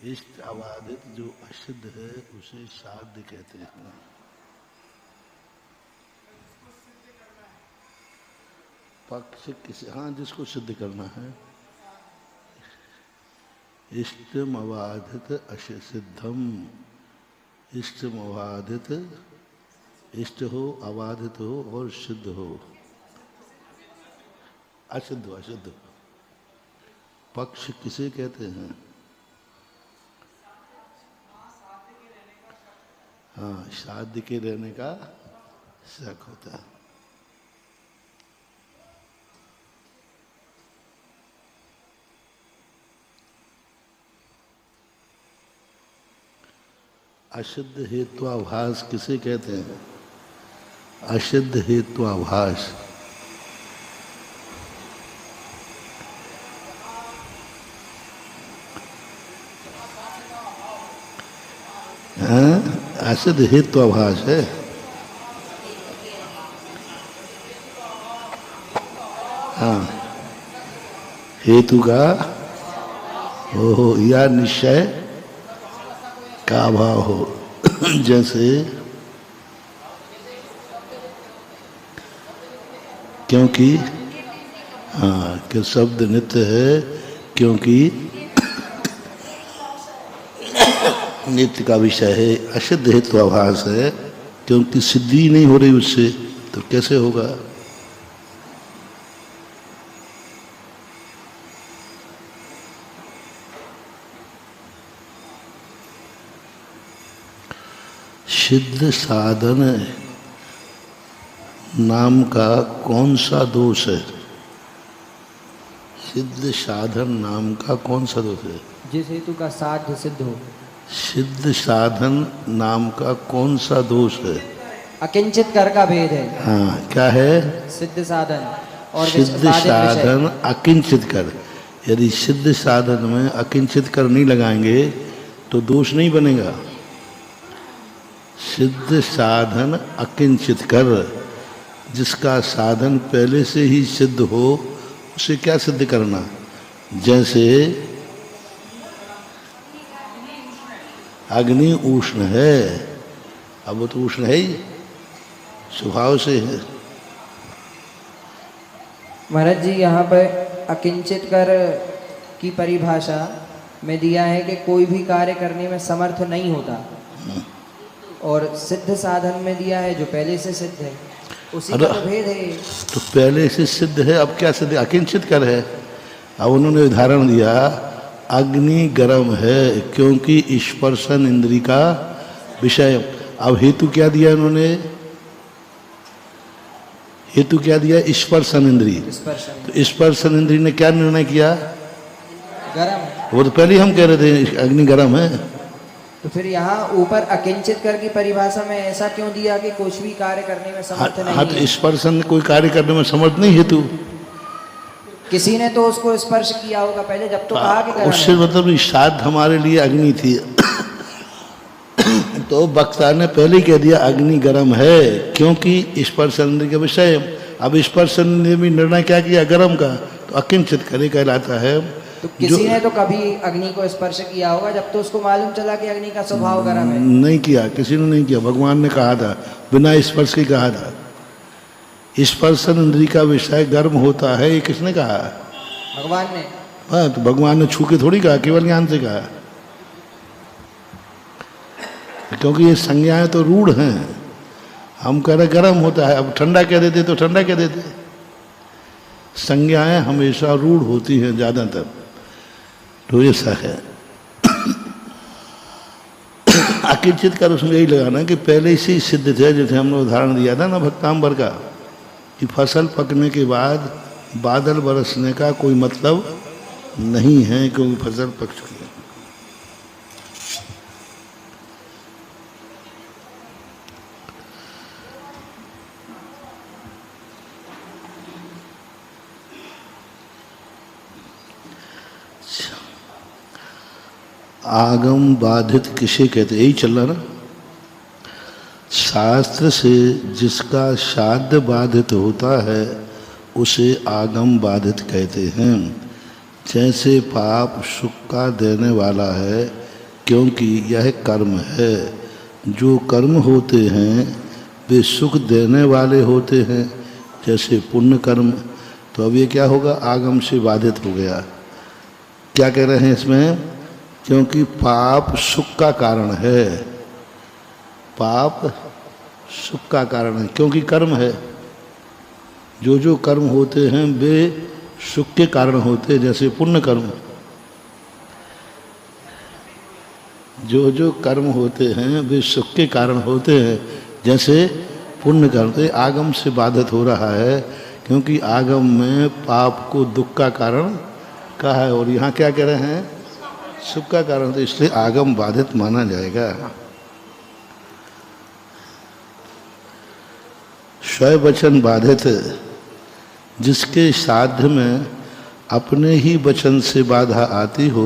इष्ट अबाधित जो असिद्ध है उसे साध्य कहते हैं। पक्ष किसी, हाँ, जिसको सिद्ध करना है। इष्टम अबाधित असिद्धम, इष्टम अबाधित, इष्ट हो, अबाधित हो और सिद्ध हो। असिद्ध असिद्ध पक्ष किसे कहते हैं? हाँ, साध्य के रहने का शक होता है। असिद्ध हेत्वाभास किसे कहते हैं? असिद्ध हेत्वाभास असिद्ध हेत्वाभास है। हाँ, हेतु का हो या निश्चय का अभाव हो। जैसे क्योंकि, हाँ, कि शब्द नित्य है क्योंकि नित्य का विषय है। असिद्ध हेत्वाभास है क्योंकि सिद्धि नहीं हो रही उससे, तो कैसे होगा? सिद्ध साधन नाम का कौन सा दोष है? सिद्ध साधन नाम का कौन सा दोष है? जिस हेतु का साध्य सिद्ध हो। सिद्ध साधन नाम का कौन सा दोष है? अकिंचित कर का भेद है। हाँ, क्या है? सिद्ध साधन और सिद्ध साधन अकिंचित कर। यदि सिद्ध साधन में अकिंचित कर नहीं लगाएंगे तो दोष नहीं बनेगा। सिद्ध साधन अकिंचित कर, जिसका साधन पहले से ही सिद्ध हो उसे क्या सिद्ध करना? जैसे अग्नि उष्ण है, अब वो तो उष्ण है ही, स्वभाव से है। महाराज जी, यहाँ पर अकिंचित कर की परिभाषा में दिया है कि कोई भी कार्य करने में समर्थ नहीं होता, और सिद्ध साधन में दिया है जो पहले से सिद्ध है, उसी का तो भेद है। तो पहले से सिद्ध है, अब क्या सिद्ध? अकिंचित कर है। अब उन्होंने उदाहरण दिया, अग्नि गर्म है क्योंकि स्पर्शन इंद्री का विषय। अब हेतु क्या दिया उन्होंने? हेतु क्या दिया? स्पर्शन इंद्री। तो स्पर्शन इंद्री ने क्या निर्णय किया? गर्म। वो तो पहले हम कह रहे थे अग्नि गर्म है। तो फिर यहाँ ऊपर अकिंचित कर की परिभाषा में ऐसा क्यों दिया कि कुछ भी कार्य करने में समर्थ नहीं है? तो स्पर्शन कोई कार्य करने में समर्थ नहीं हेतु। किसी ने तो उसको स्पर्श किया होगा पहले, जब तो कहा कि उससे मतलब साध हमारे लिए अग्नि थी। तो वक्ता ने पहले कह दिया अग्नि गर्म है क्योंकि स्पर्शन के विषय। अब स्पर्शन ने भी निर्णय क्या किया? गर्म का, तो अकिंचित करे कहलाता है। तो किसी ने तो कभी अग्नि को स्पर्श किया होगा जब तो उसको मालूम चला कि अग्नि का स्वभाव गर्म है। नहीं किया, किसी ने नहीं किया। भगवान ने कहा था, बिना स्पर्श के कहा था। स्पर्शन इंद्री का विषय गर्म होता है, ये किसने कहा? भगवान ने। हाँ, तो भगवान ने छू के थोड़ी कहा, केवल ज्ञान से कहा। क्योंकि ये संज्ञाएं तो रूढ़ हैं। हम कह रहे गर्म होता है, अब ठंडा कह देते तो ठंडा कह देते। संज्ञाएं हमेशा रूढ़ होती हैं ज्यादातर, तो ऐसा है। अकिंचित कर उसमें यही लगाना कि पहले से ही सिद्ध थे। जैसे हमने उदाहरण दिया था ना भक्तांबर का, कि फसल पकने के बाद बादल बरसने का कोई मतलब नहीं है क्योंकि फसल पक चुकी है। आगम बाधित किसे कहते? यही चल रहा ना। शास्त्र से जिसका साध्य बाधित होता है उसे आगम बाधित कहते हैं। जैसे पाप सुख का देने वाला है क्योंकि यह कर्म है। जो कर्म होते हैं वे सुख देने वाले होते हैं, जैसे पुण्य कर्म। तो अब ये क्या होगा, आगम से बाधित हो गया। क्या कह रहे हैं इसमें, क्योंकि पाप सुख का कारण है। पाप सुख का कारण है क्योंकि कर्म है। जो जो कर्म होते हैं वे सुख के कारण होते हैं, जैसे पुण्य कर्म। जो जो कर्म होते हैं वे सुख के कारण होते हैं, जैसे पुण्य कर्म। तो आगम से बाधित हो रहा है क्योंकि आगम में पाप को दुख का कारण कहा है, और यहाँ क्या कह रहे हैं, सुख का कारण। तो इसलिए आगम बाधित माना जाएगा। स्वयं वचन बाधित, जिसके साध्य में अपने ही वचन से बाधा आती हो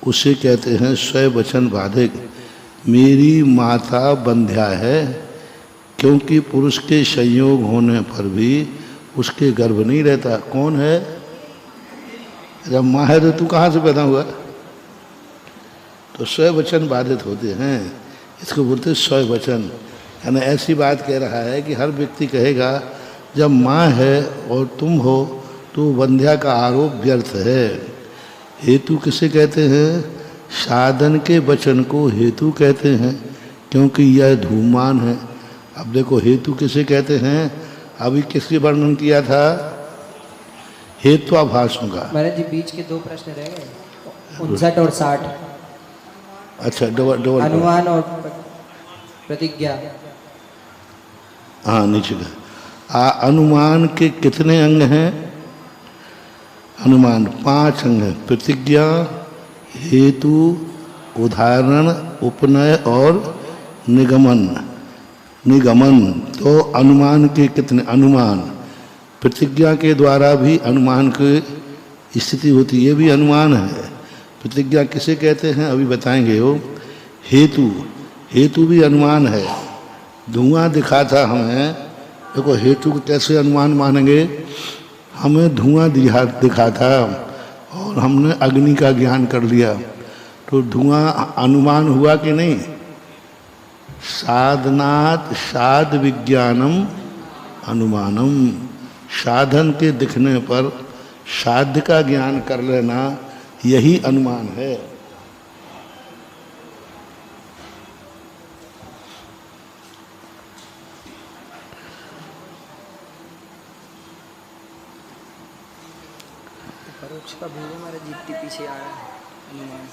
उसे कहते हैं स्वयं वचन बाधिक। मेरी माता बंध्या है, क्योंकि पुरुष के संयोग होने पर भी उसके गर्भ नहीं रहता। कौन है, जब माँ है तो तू कहाँ से पैदा हुआ। तो स्वयं वचन बाधित होते हैं, इसको बोलते स्वयं वचन। यानी ऐसी बात कह रहा है कि हर व्यक्ति कहेगा जब माँ है और तुम हो तो बंध्या का आरोप व्यर्थ है। हेतु किसे कहते हैं, साधन के वचन को हेतु कहते हैं, क्योंकि यह धूमान है। अब देखो हेतु किसे कहते हैं, अभी किसके वर्णन किया था, हेत्वाभासों का। महाराज जी बीच के दो प्रश्न रह गए, 59 और 60। अच्छा, डबल अनुमान और प्रतिज्ञा। हाँ, नीचे का अनुमान के कितने अंग हैं, अनुमान 5 अंग हैं, प्रतिज्ञा, हेतु, उदाहरण, उपनय और निगमन। निगमन तो अनुमान के कितने, अनुमान प्रतिज्ञा के द्वारा भी अनुमान की स्थिति होती है, ये भी अनुमान है। प्रतिज्ञा किसे कहते हैं अभी बताएंगे वो। हेतु, हेतु भी अनुमान है। धुआं दिखा था हमें, देखो हेतु को कैसे अनुमान मानेंगे, हमें धुआं दिखा था और हमने अग्नि का ज्ञान कर लिया, तो धुआं अनुमान हुआ कि नहीं। साधनात् साध विज्ञानम अनुमानम, साधन के दिखने पर साध्य का ज्ञान कर लेना, यही अनुमान है। परोक्ष का भेद हमारे जीत के पीछे आया है अनुमान।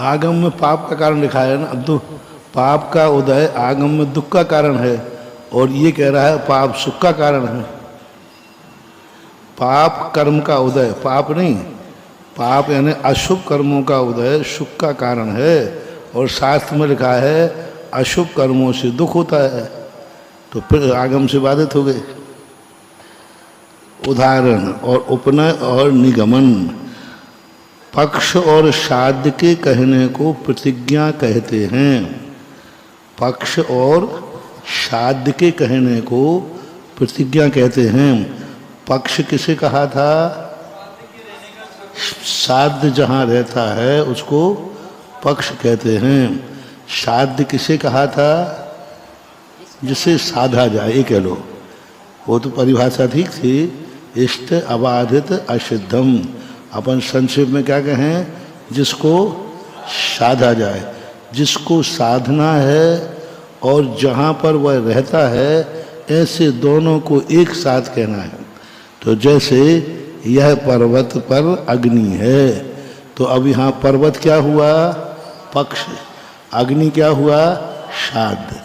आगम में पाप का कारण लिखा है ना, अब तो पाप का उदय आगम में दुख का कारण है, और ये कह रहा है पाप सुख का कारण है। पाप कर्म का उदय, पाप नहीं, पाप यानी अशुभ कर्मों का उदय सुख का कारण है, और शास्त्र में लिखा है अशुभ कर्मों से दुख होता है। तो फिर आगम से बाधित हो गए। उदाहरण और उपनय और निगमन, पक्ष और साध्य के कहने को प्रतिज्ञा कहते हैं। पक्ष और साध्य के कहने को प्रतिज्ञा कहते हैं। पक्ष किसे कहा था, साध्य जहाँ रहता है उसको पक्ष कहते हैं। साध्य किसे कहा था, जिसे साधा जाए, ये कह लो, वो तो परिभाषा ठीक थी। इष्ट अबाधित असिद्धम, अपन संक्षेप में क्या कहें, जिसको साधा जाए, जिसको साधना है और जहाँ पर वह रहता है, ऐसे दोनों को एक साथ कहना है। तो जैसे यह पर्वत पर अग्नि है, तो अब यहाँ पर्वत क्या हुआ, पक्ष, अग्नि क्या हुआ, साध।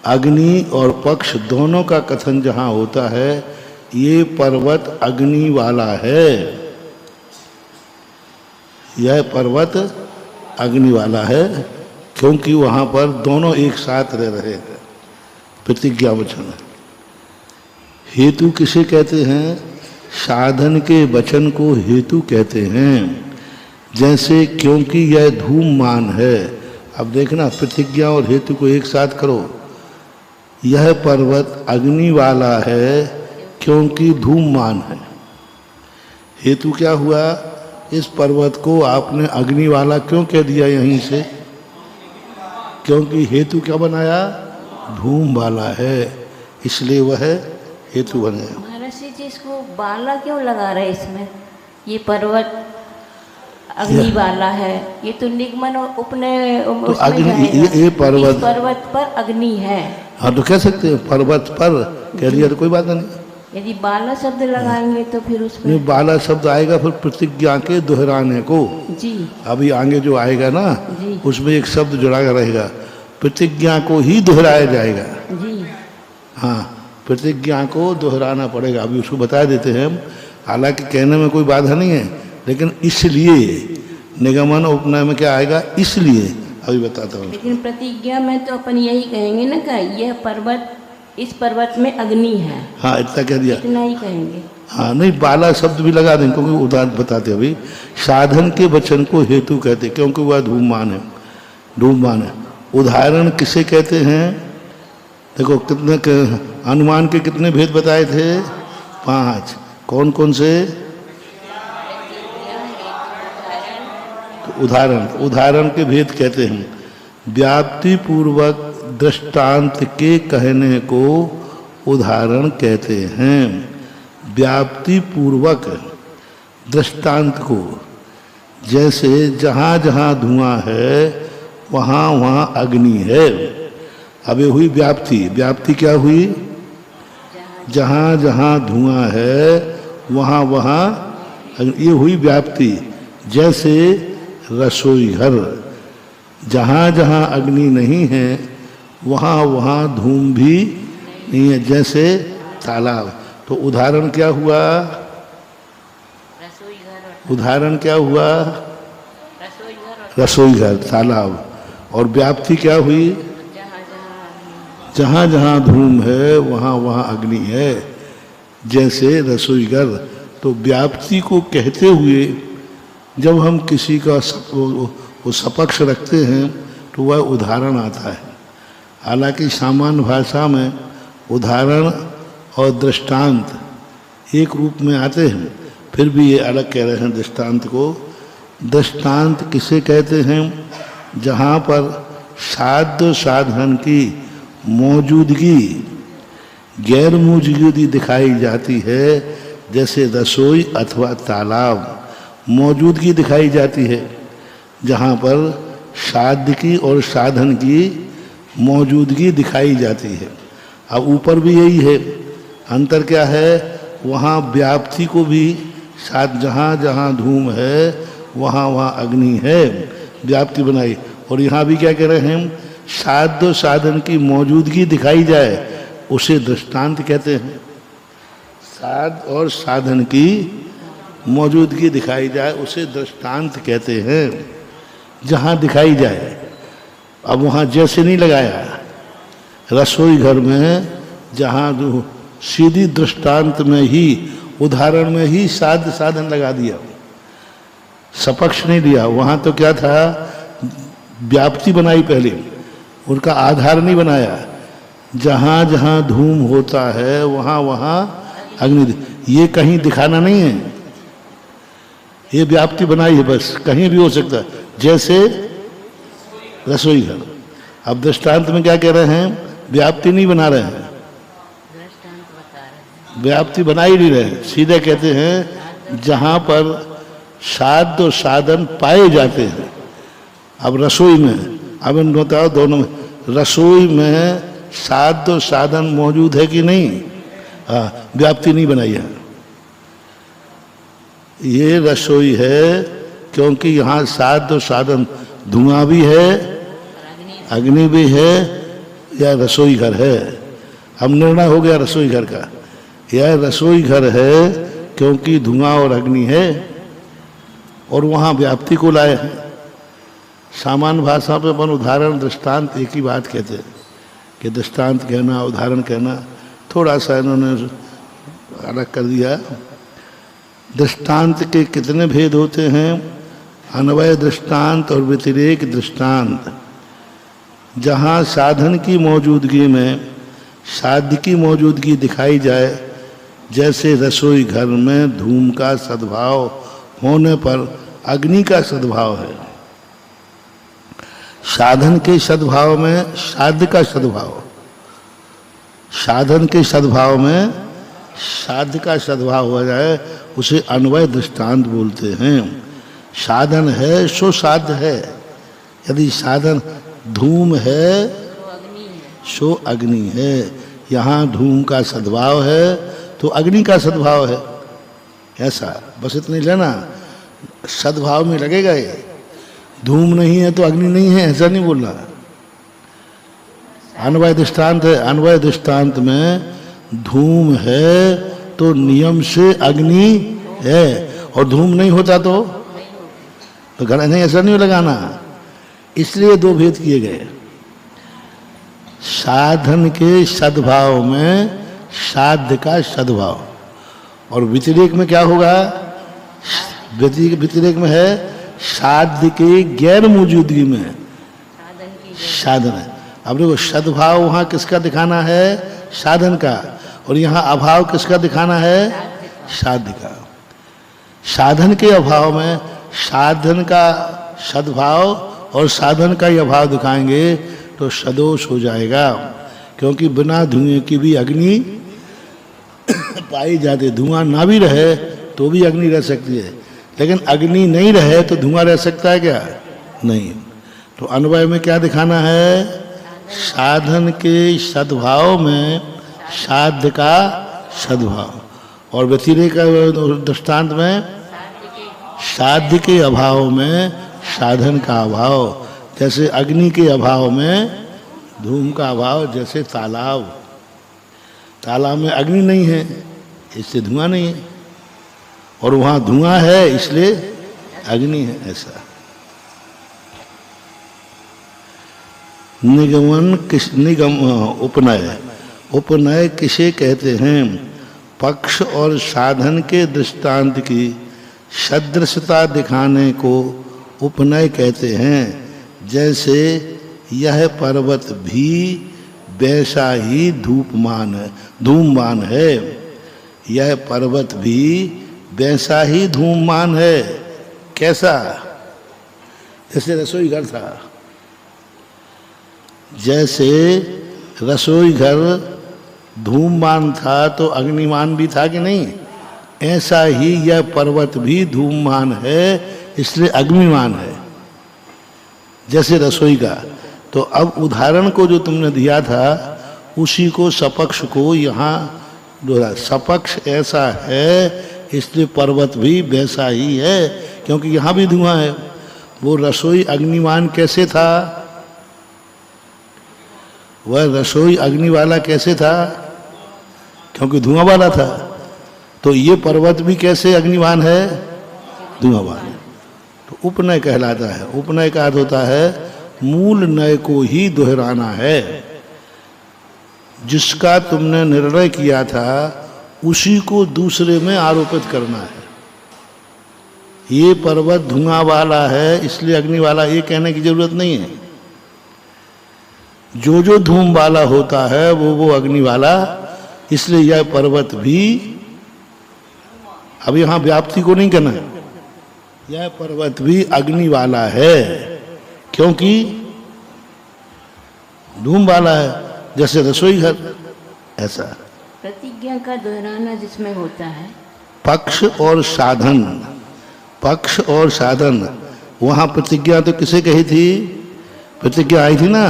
अग्नि और पक्ष दोनों का कथन जहाँ होता है, ये पर्वत अग्नि वाला है, यह पर्वत अग्नि वाला है, क्योंकि वहाँ पर दोनों एक साथ रह रहे हैं। प्रतिज्ञा वचन। हेतु किसे कहते हैं, साधन के वचन को हेतु कहते हैं। जैसे क्योंकि यह धूममान है, अब देखना प्रतिज्ञा और हेतु को एक साथ करो। यह पर्वत अग्नि वाला है क्योंकि धूममान है। हेतु क्या हुआ, इस पर्वत को आपने अग्नि वाला क्यों कह दिया यहीं से, क्योंकि हेतु क्या बनाया, धूम वाला है, इसलिए वह हेतु बन गया। महर्षि जी इसको बाला क्यों लगा रहे इसमें, ये पर्वत अग्नि वाला है, ये तो निगमन और उपनय तो अग्नि ये पर्वत, इस पर्वत पर अग्नि है। हाँ तो कह सकते हैं पर्वत पर कह दिया तो कोई बात नहीं। यदि बाला शब्द लगाएंगे तो फिर उसमें नहीं, बाला शब्द आएगा फिर प्रतिज्ञा के दोहराने को। जी अभी आगे जो आएगा ना जी उसमें एक शब्द जुड़ा रहेगा, प्रतिज्ञा को ही दोहराया जाएगा। जी हाँ, प्रतिज्ञा को दोहराना पड़ेगा, अभी उसको बता देते हैं हम। हालांकि कहने में कोई बाधा नहीं है, लेकिन इसलिए निगमन उपनय में क्या आएगा, इसलिए अभी बताता हूँ। लेकिन प्रतिज्ञा में तो अपन यही कहेंगे ना कि यह पर्वत, इस पर्वत में अग्नि है, हाँ इतना कह दिया, इतना ही कहेंगे। हाँ नहीं, बाला शब्द भी लगा दें, क्योंकि उदाहरण बताते अभी साधन के वचन को हेतु कहते, क्योंकि वह धूममान है, धूममान है। उदाहरण किसे कहते हैं, देखो कितने अनुमान के कितने भेद बताए थे, 5। कौन कौन से, तो उदाहरण के भेद कहते हैं। व्याप्ति पूर्वक दृष्टांत के कहने को उदाहरण कहते हैं। व्याप्ति पूर्वक दृष्टांत को, जैसे जहाँ जहाँ धुआं है वहाँ वहाँ अग्नि है। अब ये हुई व्याप्ति, व्याप्ति क्या हुई, जहाँ जहाँ धुआं है वहाँ वहाँ, ये हुई व्याप्ति। जैसे रसोई घर, जहाँ जहाँ अग्नि नहीं है वहाँ वहाँ धूम भी नहीं है, जैसे तालाब। तो उदाहरण क्या हुआ, उदाहरण क्या हुआ, रसोई घर, तालाब। और व्याप्ति क्या हुई, जहाँ जहाँ धूम है वहाँ वहाँ अग्नि है, जैसे रसोई घर। तो व्याप्ति को कहते हुए जब हम किसी का वो सपक्ष रखते हैं तो वह उदाहरण आता है। हालांकि सामान्य भाषा में उदाहरण और दृष्टांत एक रूप में आते हैं, फिर भी ये अलग कह रहे हैं दृष्टांत को। दृष्टांत किसे कहते हैं, जहाँ पर साध्य साधन की मौजूदगी गैर मौजूदगी दिखाई जाती है, जैसे रसोई अथवा तालाब मौजूदगी दिखाई जाती है, जहाँ पर साध्य की और साधन की मौजूदगी दिखाई जाती है। अब ऊपर भी यही है, अंतर क्या है, वहाँ व्याप्ति को भी साथ, जहाँ जहाँ धूम है वहाँ वहाँ अग्नि है, व्याप्ति बनाई। और यहाँ भी क्या कह रहे हैं, साध्य साधन की मौजूदगी दिखाई जाए उसे दृष्टांत कहते हैं। साध्य और साधन की मौजूदगी दिखाई जाए उसे दृष्टांत कहते हैं, जहाँ दिखाई जाए। अब वहाँ जैसे नहीं लगाया, रसोई घर में जहाँ जो सीधी दृष्टांत में ही, उदाहरण में ही साध्य साधन लगा दिया, सपक्ष नहीं दिया। वहाँ तो क्या था, व्याप्ति बनाई पहले, उनका आधार नहीं बनाया। जहाँ जहाँ धूम होता है वहाँ वहाँ अग्नि, ये कहीं दिखाना नहीं है, ये व्याप्ति बनाई है बस, कहीं भी हो सकता है, जैसे रसोई घर। अब दृष्टांत में क्या कह रहे हैं, व्याप्ति नहीं बना रहे हैं, व्याप्ति बना ही नहीं रहे, सीधे कहते हैं जहाँ पर साध्य और साधन पाए जाते हैं। अब रसोई में, अब इन बताओ दोनों में, रसोई में साध्य और साधन मौजूद है कि नहीं, हाँ, व्याप्ति नहीं बनाई है। ये रसोई है क्योंकि यहाँ साध्य और साधन, धुआं भी है, अग्नि भी है, या रसोई घर है। अब निर्णय हो गया रसोई घर का, यह रसोई घर है क्योंकि धुआं और अग्नि है, और वहाँ व्याप्ति को लाए हैं। सामान्य भाषा पे अपन उदाहरण दृष्टांत एक ही बात कहते हैं, कि दृष्टांत कहना उदाहरण कहना, थोड़ा सा इन्होंने अलग कर दिया। दृष्टांत के कितने भेद होते हैं, अन्वय दृष्टांत और व्यतिरेक दृष्टांत। जहाँ साधन की मौजूदगी में साध्य की मौजूदगी दिखाई जाए, जैसे रसोई घर में धूम का सद्भाव होने पर अग्नि का सद्भाव है, साधन के सद्भाव में साध्य का सद्भाव, साधन के सद्भाव में साध्य का सद्भाव हो जाए उसे अन्वय दृष्टांत बोलते हैं। साधन है सो साध्य है। यदि साधन धूम है सो अग्नि है। यहाँ धूम का सद्भाव है तो अग्नि का सद्भाव है, ऐसा बस इतने लेना। सद्भाव में लगेगा ये, धूम नहीं है तो अग्नि नहीं है ऐसा नहीं बोलना। अन्वय दृष्टांत है, अन्वय दृष्टांत में धूम है तो नियम से अग्नि है, और धूम नहीं होता तो घर नहीं, ऐसा नहीं लगाना। इसलिए दो भेद किए गए। साधन के सद्भाव में साध्य का सद्भाव, और व्यतिरेक में क्या होगा? व्यतिरेक में है साध्य के गैर मौजूदगी में साधन है। अब देखो सद्भाव वहाँ किसका दिखाना है? साधन का। और यहाँ अभाव किसका दिखाना है? साध्य का। साधन के अभाव में साधन का सद्भाव और साधन का ही अभाव दिखाएंगे तो सदोष हो जाएगा, क्योंकि बिना धुएं की भी अग्नि पाई जाती। धुआं ना भी रहे तो भी अग्नि रह सकती है, लेकिन अग्नि नहीं रहे तो धुआं रह सकता है क्या? नहीं। तो अन्वय में क्या दिखाना है? साधन के सद्भाव में साध्य का सद्भाव, और व्यतिरेक दृष्टांत में साध्य के अभाव में साधन का अभाव। जैसे अग्नि के अभाव में धूम का अभाव, जैसे तालाब, तालाब में अग्नि नहीं है इसलिए धुआं नहीं है, और वहाँ धुआं है इसलिए अग्नि है, ऐसा। निगमन उपनय, उपनय किसे कहते हैं? पक्ष और साधन के दृष्टांत की सदृशता दिखाने को उपनय कहते हैं। जैसे यह पर्वत भी वैसा ही धूममान है, यह पर्वत भी वैसा ही धूममान है। कैसा? जैसे रसोई घर था, जैसे रसोई घर धूममान था तो अग्निमान भी था कि नहीं? ऐसा ही यह पर्वत भी धूममान है इसलिए अग्निमान है, जैसे रसोई का। तो अब उदाहरण को जो तुमने दिया था उसी को सपक्ष को यहाँ दोहरा। सपक्ष ऐसा है इसलिए पर्वत भी वैसा ही है, क्योंकि यहाँ भी धुआं है। वो रसोई अग्निमान कैसे था? वह रसोई अग्नि वाला कैसे था? क्योंकि धुआं वाला था। तो ये पर्वत भी कैसे अग्निवान है? धुआं वाला। तो उपनय कहलाता है। उपनय का अर्थ होता है मूल नय को ही दोहराना है। जिसका तुमने निर्णय किया था उसी को दूसरे में आरोपित करना है। ये पर्वत धुआं वाला है इसलिए अग्नि वाला, ये कहने की जरूरत नहीं है। जो जो धूम वाला होता है वो अग्नि वाला, इसलिए यह पर्वत भी, अब यहाँ व्याप्ति को नहीं कहना है, यह पर्वत भी अग्नि वाला है क्योंकि धूम वाला है, जैसे रसोई घर। ऐसा प्रतिज्ञा का दोहराना जिसमें होता है पक्ष और साधन, पक्ष और साधन। वहाँ प्रतिज्ञा तो किसे कही थी? प्रतिज्ञा आई थी ना,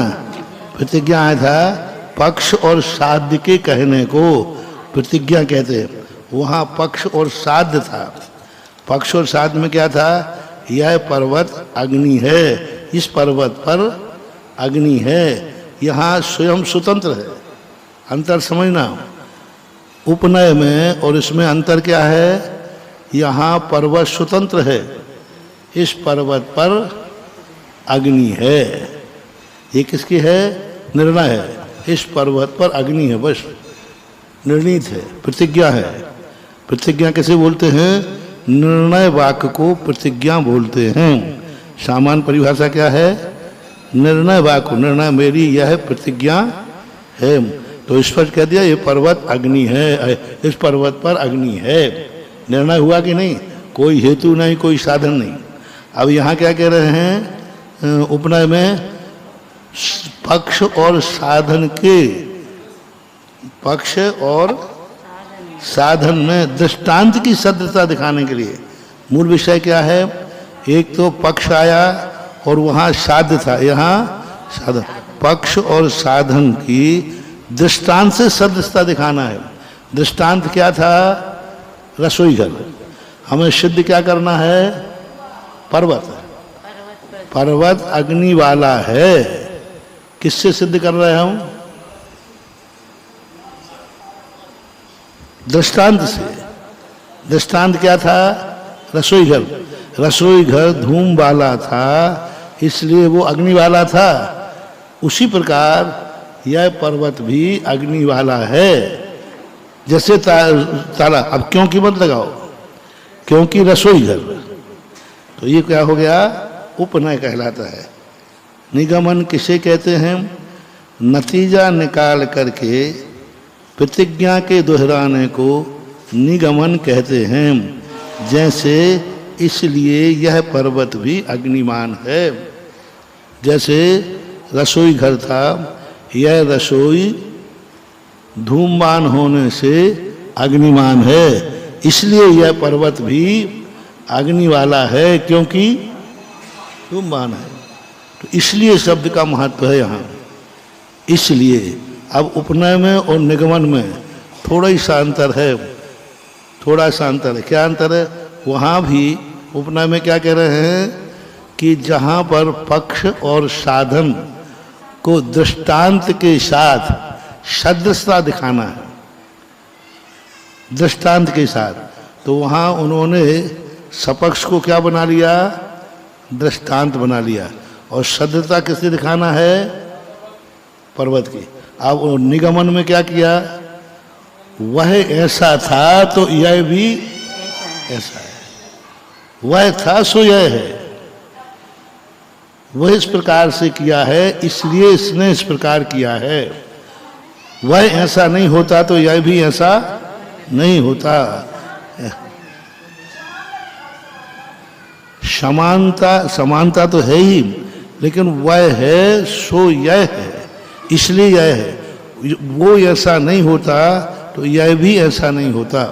प्रतिज्ञा आया था पक्ष और साध्य के कहने को प्रतिज्ञा कहते हैं। वहाँ पक्ष और साध्य था। पक्ष और साध्य में क्या था? यह पर्वत अग्नि है, इस पर्वत पर अग्नि है। यहाँ स्वयं स्वतंत्र है। अंतर समझना। उपनय में और इसमें अंतर क्या है? यहाँ पर्वत स्वतंत्र है, इस पर्वत पर अग्नि है। ये किसकी है? निर्णय है। इस पर्वत पर अग्नि है, बस निर्णीत है, प्रतिज्ञा है। प्रतिज्ञा कैसे बोलते हैं? निर्णय वाक्य को प्रतिज्ञा बोलते हैं। सामान्य परिभाषा क्या है? निर्णय वाक्य, निर्णय मेरी यह प्रतिज्ञा है। तो स्पष्ट कह दिया ये पर्वत अग्नि है, इस पर्वत पर अग्नि है। निर्णय हुआ कि नहीं? कोई हेतु नहीं, कोई साधन नहीं। अब यहाँ क्या कह रहे हैं उपनय में? पक्ष और साधन के, पक्ष और साधन में दृष्टांत की सदृशता दिखाने के लिए। मूल विषय क्या है? एक तो पक्ष आया और वहाँ साध्य था, यहाँ साधन। पक्ष और साधन की दृष्टांत से सदृशता दिखाना है। दृष्टांत क्या था? रसोई घर। हमें सिद्ध क्या करना है? पर्वत। पर्वत अग्नि वाला है। किससे सिद्ध कर रहे हैं हम? दृष्टांत से। दृष्टांत क्या था? रसोई घर। रसोई घर धूम वाला था, इसलिए वो अग्नि वाला था। उसी प्रकार यह पर्वत भी अग्नि वाला है। जैसे ताला, अब क्यों की मत लगाओ, क्योंकि रसोई घर। तो ये क्या हो गया? उपनय कहलाता है। निगमन किसे कहते हैं? नतीजा निकाल करके प्रतिज्ञा के दोहराने को निगमन कहते हैं। जैसे इसलिए यह पर्वत भी अग्निमान है। जैसे रसोई घर था, यह रसोई धूममान होने से अग्निमान है, इसलिए यह पर्वत भी अग्नि वाला है, क्योंकि धूममान है। तो इसलिए शब्द का महत्व है यहाँ। इसलिए अब उपनय में और निगमन में थोड़ा ही सा अंतर है, थोड़ा सा अंतर है। क्या अंतर है? वहाँ भी उपनय में क्या कह रहे हैं कि जहाँ पर पक्ष और साधन को दृष्टांत के साथ सदृशता दिखाना है, दृष्टांत के साथ, तो वहाँ उन्होंने सपक्ष को क्या बना लिया? दृष्टांत बना लिया। और सदृशता किससे दिखाना है? पर्वत की। अब निगमन में क्या किया? वह ऐसा था तो यह भी ऐसा है। वह था सो यह है। वह इस प्रकार से किया है, इसलिए इसने इस प्रकार किया है। वह ऐसा नहीं होता तो यह भी ऐसा नहीं होता। समानता तो है ही, लेकिन वह है सो यह है, इसलिए यह है। वो ऐसा नहीं होता तो यह भी ऐसा नहीं होता।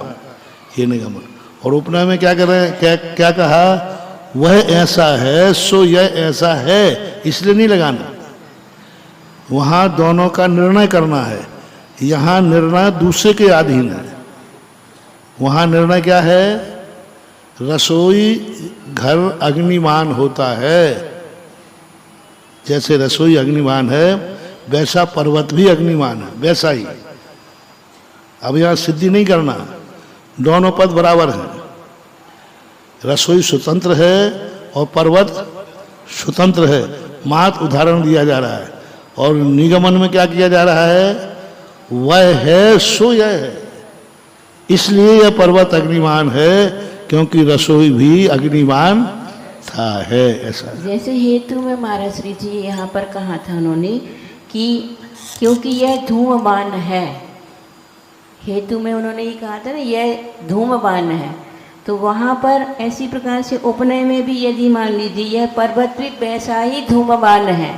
ये निगमन। और उपनय में क्या कर रहे हैं? क्या कहा? वह ऐसा है सो यह ऐसा है, इसलिए नहीं लगाना। वहाँ दोनों का निर्णय करना है। यहाँ निर्णय दूसरे के अधीन है। वहाँ निर्णय क्या है? रसोई घर अग्निमान होता है। जैसे रसोई अग्निमान है, वैसा पर्वत भी अग्निमान है, वैसा ही। अब यहाँ सिद्धि नहीं करना, दोनों पद बराबर हैं। रसोई स्वतंत्र है और पर्वत स्वतंत्र है। मात्र उदाहरण दिया जा रहा है। और निगमन में क्या किया जा रहा है? वह है सो यह है, इसलिए यह पर्वत अग्निमान है, क्योंकि रसोई भी अग्निमान था है। ऐसा जैसे हेतु में महाराज श्री जी यहाँ पर कहा था उन्होंने कि क्योंकि यह धूमवान है। हेतु में उन्होंने ये कहा था ना, यह धूमवान है। तो वहाँ पर ऐसी प्रकार से उपनय में भी यदि मान लीजिए यह पर्वत भी वैसा ही धूमवान है।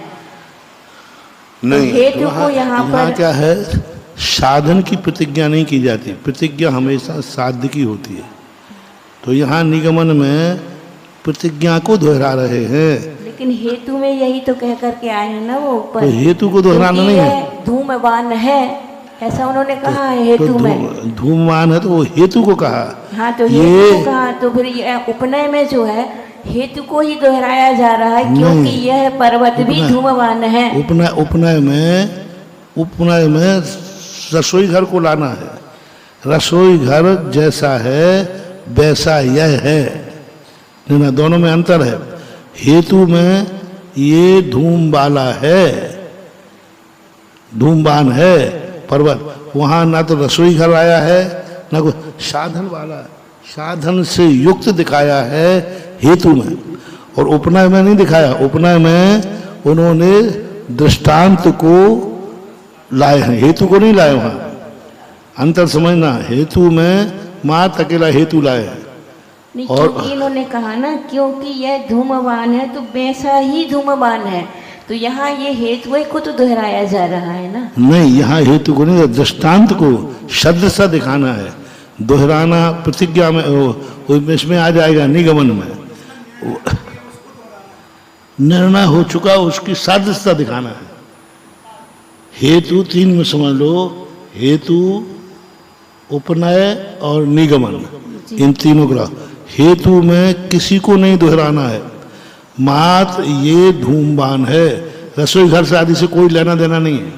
नहीं, तो हेतु को यहाँ पर क्या है? साधन की प्रतिज्ञा नहीं की जाती। प्रतिज्ञा हमेशा साध्य की होती है। तो यहाँ निगमन में प्रतिज्ञा को दोहरा रहे हैं। लेकिन हेतु में यही तो कह करके आए हैं ना वो ऊपर। तो हेतु को दोहराना नहीं है। धूमवान है ऐसा उन्होंने कहा है हेतु में। धूमवान है तो वो हेतु को कहा। हाँ, तो हेतु को कहा, तो फिर उपनय में जो है हेतु को ही दोहराया जा रहा है, क्योंकि यह पर्वत भी धूमवान है। उपनय में रसोई घर को लाना है। रसोई घर जैसा है वैसा यह है। ना, दोनों में अंतर है। हेतु में ये धूम वाला है, धूमवान है पर्वत। वहाँ ना तो रसोई घर आया है, ना कोई साधन वाला, साधन से युक्त दिखाया है हेतु में। और उपनय में नहीं दिखाया। उपनय में उन्होंने दृष्टांत को लाए हैं, हेतु को नहीं लाए वहां। अंतर समझना, हेतु में मात्र अकेला हेतु लाए हैं। नहीं, और क्योंकि इन्होंने कहा ना क्योंकि यह धूमवान है तो वैसा ही धूमवान है, तो यहाँ ये हेतु को तो दोहराया जा रहा है ना। नहीं, यहाँ हेतु को नहीं, दृष्टांत को शब्द सा दिखाना है। दोहराना प्रतिज्ञा में इसमें आ जाएगा, निगमन में निर्णय हो चुका उसकी सादृश्यता दिखाना है। हेतु तीन में समझ लो, हेतु, उपनय और निगमन, इन तीनों का। हेतु में किसी को नहीं दोहराना है, मात्र ये धूमवान है। रसोई घर से आदि से कोई लेना देना नहीं है।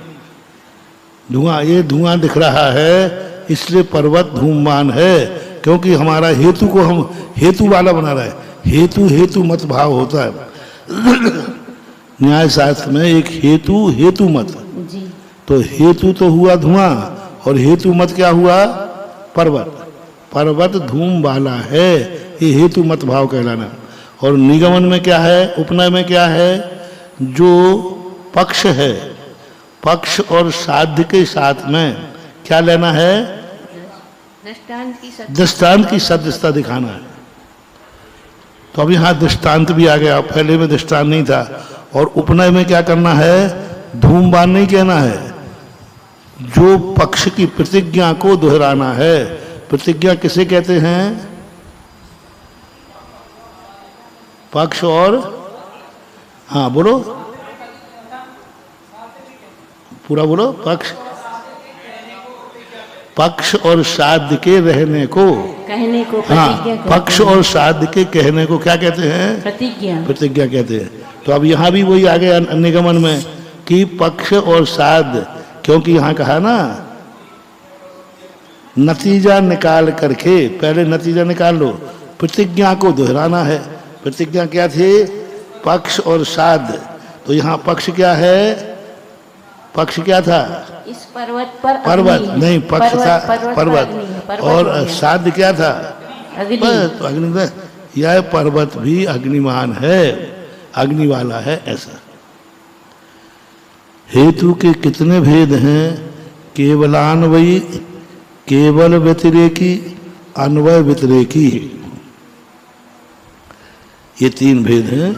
धुआं, ये धुआं दिख रहा है इसलिए पर्वत धूमवान है, क्योंकि हमारा हेतु को हम हेतु वाला बना रहे हैं। हेतु हेतु मत भाव होता है न्याय शास्त्र में, एक हेतु हेतु मत। जी। तो हेतु तो हुआ धुआं और हेतु मत क्या हुआ? पर्वत। पर्वत धूम वाला है, ये हेतु मत भाव कहलाना। और निगमन में क्या है, उपनय में क्या है? जो पक्ष है, पक्ष और साध्य के साथ में क्या लेना है? दृष्टांत की सदस्यता दिखाना है। तो अब यहाँ दृष्टांत भी आ गया, पहले में दृष्टांत नहीं था। और उपनय में क्या करना है? धूमवान नहीं कहना है, जो पक्ष की प्रतिज्ञा को दोहराना है। प्रतिज्ञा किसे कहते हैं? पक्ष और, हाँ बोलो, पूरा बोलो। पक्ष और साध्य के रहने को, कहने को, हाँ, पक्ष और साध्य के कहने को क्या कहते हैं? प्रतिज्ञा। प्रतिज्ञा कहते हैं। तो अब यहाँ भी वही आ गया निगमन में कि पक्ष और साध्य, क्योंकि यहाँ कहा ना नतीजा निकाल करके, पहले नतीजा निकाल लो, प्रतिज्ञा को दोहराना है। प्रतिज्ञा क्या थी? पक्ष और साध्य। तो यहाँ पक्ष क्या है? पक्ष क्या था? इस पर्वत पर पर्वत नहीं, पक्ष था पर्वत। और साध्य क्या था? अग्नि। तो अग्नि में यह पर्वत भी अग्निमान है, अग्नि वाला है, ऐसा। हेतु के कितने भेद हैं? केवलान्वयी, केवल व्यतिरेकी, अन्वय व्यतिरेकी, ये तीन भेद हैं।